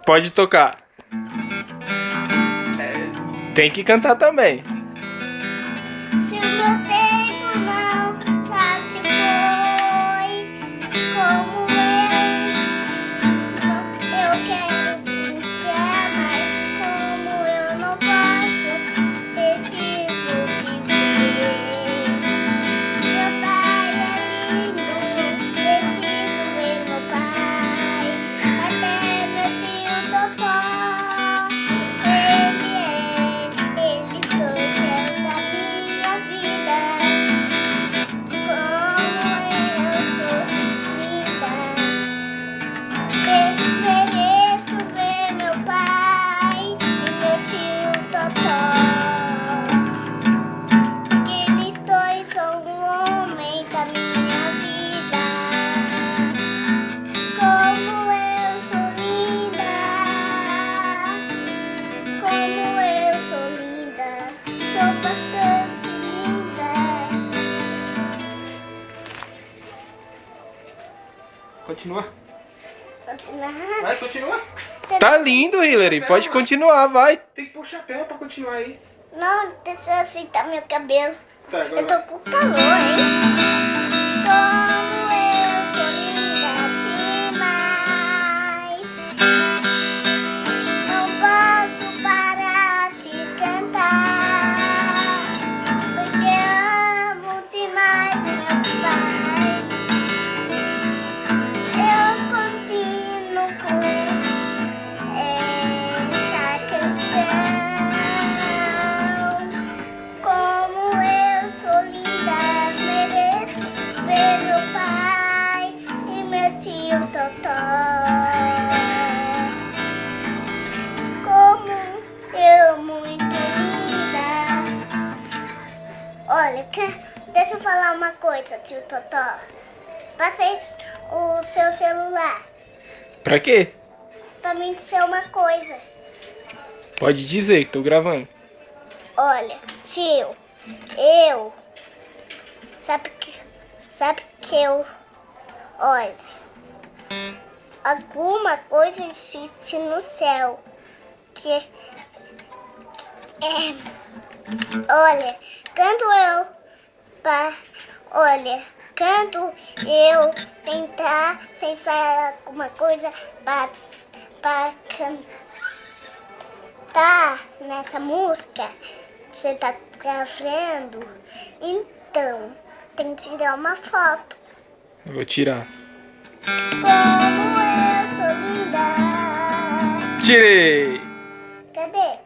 Pode tocar. Tem que cantar também. Se o meu tempo não só se foi, como eu quero brincar, mas como eu não posso, preciso te ver. Meu pai é lindo, preciso ver meu pai, até meu tio Totó. Eles trouxeram da minha vida. Como eu sou linda, mereço ver meu pai e meu tio Totó. Eles dois são o homem da minha vida. Como eu sou linda, como eu sou linda, sou bastante linda. Continua. Continuar? Vai, continua. Tá lindo, Hillary. Pode continuar, vai. Tem que pôr o chapéu pra continuar aí. Não, deixa eu assentar meu cabelo. Tá, agora Eu tô com calor, hein? Como eu sou linda demais, não posso parar de cantar, porque amo demais meu pai. Eu continuo com essa canção. Como eu sou linda, mereço ver meu pai e meu tio Totó. Como eu muito linda. Olha, deixa eu falar uma coisa, tio Totó. Passei o seu celular Pra quê? pra mim dizer uma coisa. Pode dizer que tô gravando. Olha, tio, sabe que eu, olha, alguma coisa existe no céu que é, olha, quando eu tentar pensar alguma coisa para cantar nessa música, você tá gravando, então tem que tirar uma foto. Eu vou tirar. Como eu sou linda. Tirei! Cadê?